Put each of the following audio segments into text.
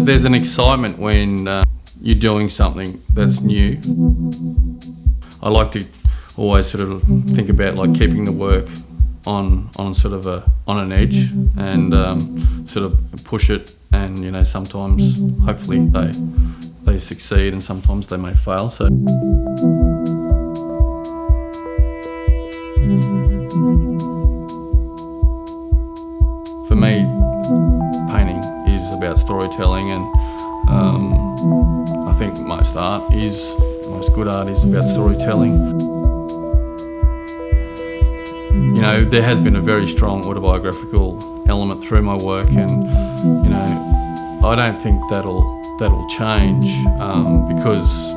There's an excitement when you're doing something that's new. I like to always sort of think about like keeping the work on an edge and sort of push it, and you know, sometimes hopefully they succeed and sometimes they may fail. So for me, painting is about storytelling, and I think most good art is about storytelling. You know, there has been a very strong autobiographical element through my work, and you know, I don't think that'll change because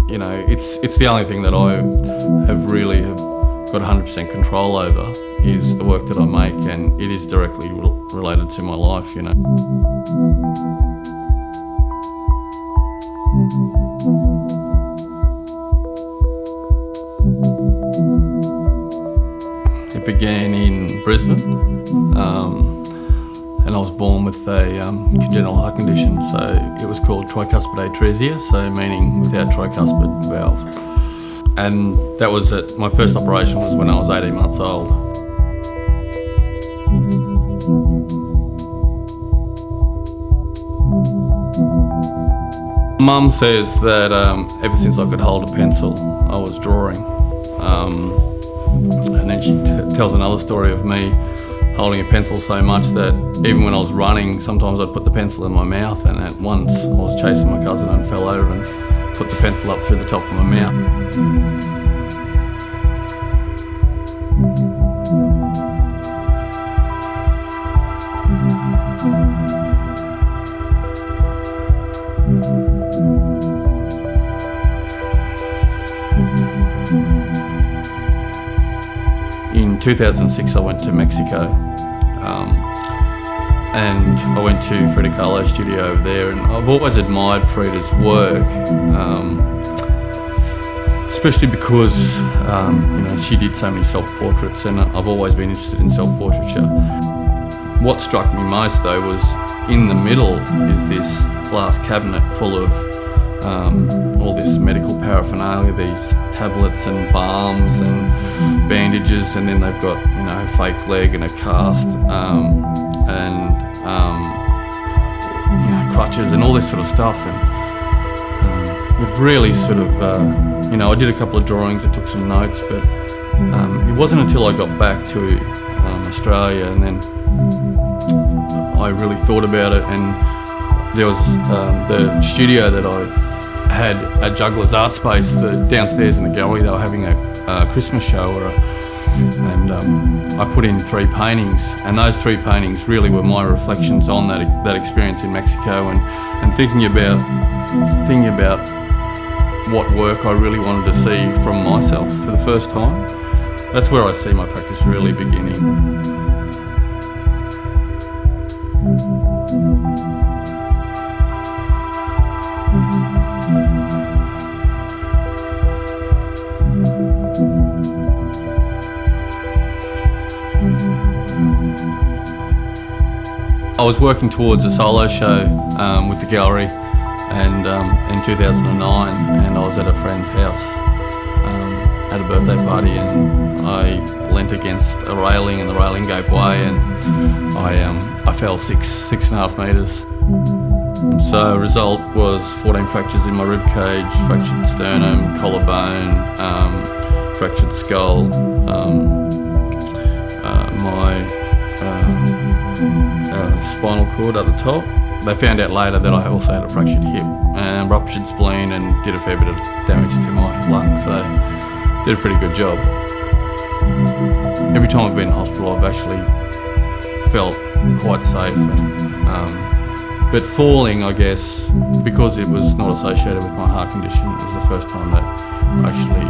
you know, it's the only thing that I have got 100% control over is the work that I make, and it is directly related to my life, you know. It began in Brisbane, and I was born with a congenital heart condition, so it was called tricuspid atresia, so meaning without tricuspid valve. And that was it. My first operation was when I was 18 months old. Mum says that ever since I could hold a pencil, I was drawing. And then she tells another story of me holding a pencil so much that even when I was running, sometimes I'd put the pencil in my mouth, and at once I was chasing my cousin and fell over and put the pencil up through the top of my mouth. In 2006 I went to Mexico, and I went to Frida Kahlo's studio over there, and I've always admired Frida's work, especially because you know, she did so many self-portraits, and I've always been interested in self-portraiture. What struck me most though was in the middle is this glass cabinet full of all this medical paraphernalia, these tablets and balms and bandages, and then they've got, you know, a fake leg and a cast, and you know, crutches and all this sort of stuff. And it really sort of, you know, I did a couple of drawings, I took some notes, but it wasn't until I got back to Australia and then I really thought about it. And there was the studio that I had at Juggler's Art Space, downstairs in the gallery. They were having a Christmas show, and I put in 3 paintings, and those 3 paintings really were my reflections on that experience in Mexico, and thinking about what work I really wanted to see from myself for the first time. That's where I see my practice really beginning. I was working towards a solo show with the gallery, and in 2009, and I was at a friend's house at a birthday party, and I leant against a railing and the railing gave way, and I fell 6.5 metres. So result was 14 fractures in my rib cage, fractured sternum, collarbone, fractured skull, my spinal cord at the top. They found out later that I also had a fractured hip and ruptured spleen and did a fair bit of damage to my lungs, so did a pretty good job. Every time I've been in hospital I've actually felt quite safe. But falling, I guess, because it was not associated with my heart condition, it was the first time that I actually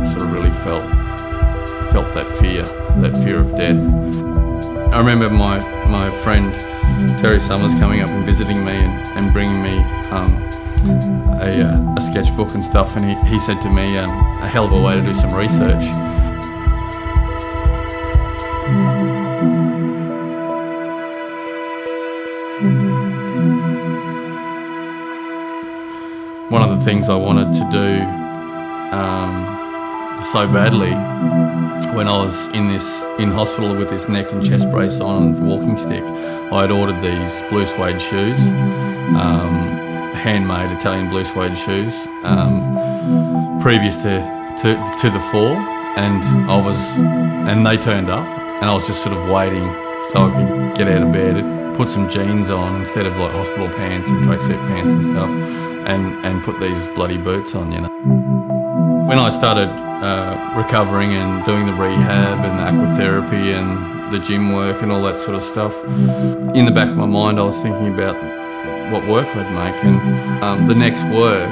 sort of really felt that fear of death. I remember my friend Terry Summers coming up and visiting me and bringing me a sketchbook and stuff, and he said to me, a hell of a way to do some research. One of the things I wanted to do so badly when I was in hospital with this neck and chest brace on and the walking stick, I had ordered these blue suede shoes, handmade Italian blue suede shoes, previous to the fall, and they turned up, and I was just sort of waiting so I could get out of bed, put some jeans on instead of like hospital pants and tracksuit pants and stuff, and put these bloody boots on, you know. When I started recovering and doing the rehab and the aquatherapy and the gym work and all that sort of stuff, in the back of my mind I was thinking about what work I'd make, and the next work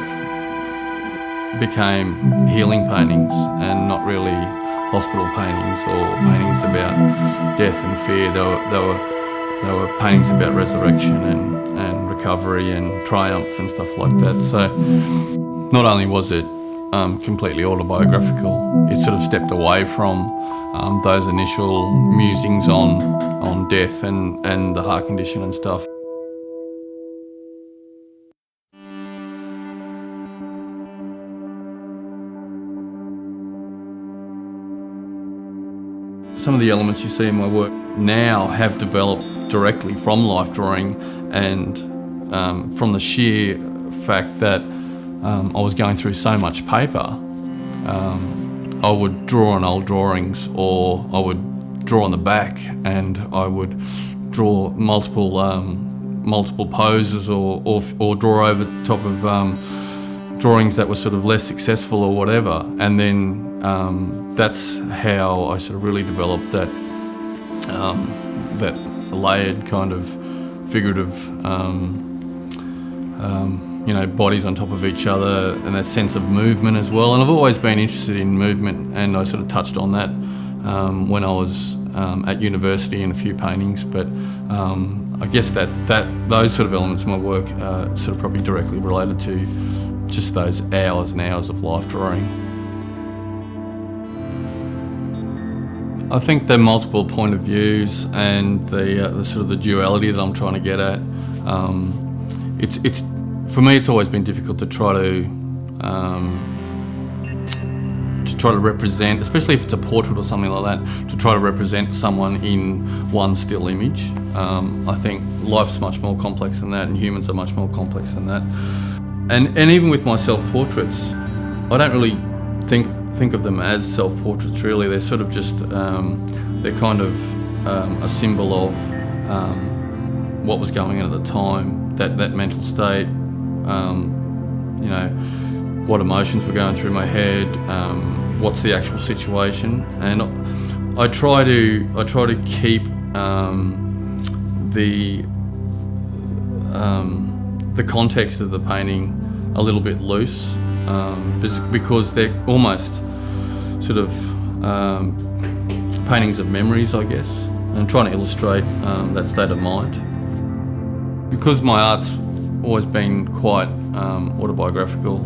became healing paintings and not really hospital paintings or paintings about death and fear. They were paintings about resurrection and recovery and triumph and stuff like that. So not only was it completely autobiographical, it sort of stepped away from those initial musings on death and the heart condition and stuff. Some of the elements you see in my work now have developed directly from life drawing and from the sheer fact that I was going through so much paper. I would draw on old drawings, or I would draw on the back, and I would draw multiple poses, or draw over the top of drawings that were sort of less successful or whatever, and then that's how I sort of really developed that layered kind of figurative bodies on top of each other, and that sense of movement as well. And I've always been interested in movement, and I sort of touched on that when I was at university in a few paintings. But I guess that those sort of elements of my work are sort of probably directly related to just those hours and hours of life drawing. I think the multiple point of views and the sort of the duality that I'm trying to get at, it's for me it's always been difficult to try to represent, especially if it's a portrait or something like that, to try to represent someone in one still image. I think life's much more complex than that, and humans are much more complex than that. And even with my self-portraits, I don't really think of them as self-portraits really. They're sort of just, they're kind of a symbol of what was going on at the time, that mental state, what emotions were going through my head, what's the actual situation. And I try to keep the context of the painting a little bit loose, because they're almost sort of paintings of memories, I guess, and trying to illustrate that state of mind. Because my art's always been quite autobiographical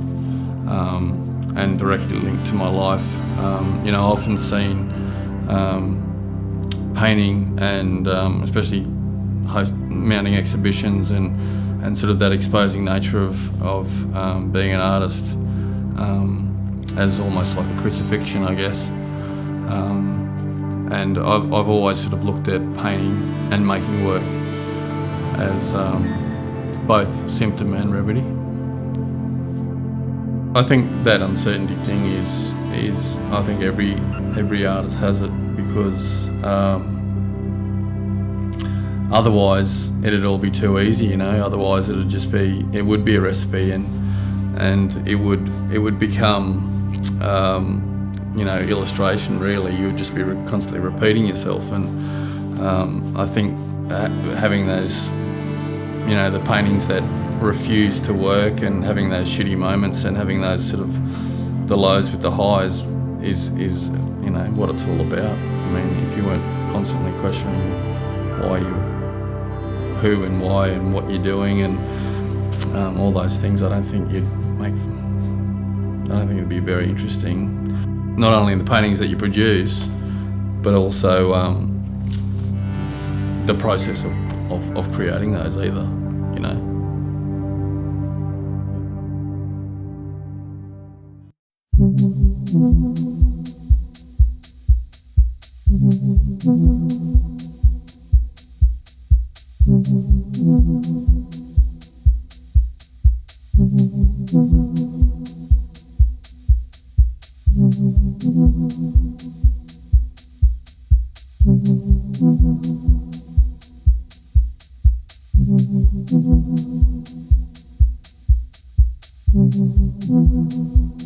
and directly linked to my life, I've often seen painting and especially mounting exhibitions and sort of that exposing nature of being an artist as almost like a crucifixion, I guess. and I've always sort of looked at painting and making work as both symptom and remedy. I think that uncertainty thing is I think every artist has it, because otherwise it'd all be too easy, you know. Otherwise it would be a recipe, and it would become illustration really. You would just be constantly repeating yourself, and I think having those, the paintings that refuse to work, and having those shitty moments, and having those sort of the lows with the highs is what it's all about. I mean, if you weren't constantly questioning who and why and what you're doing and all those things, I don't think it'd be very interesting. Not only in the paintings that you produce, but also the process of creating those either, Thank you.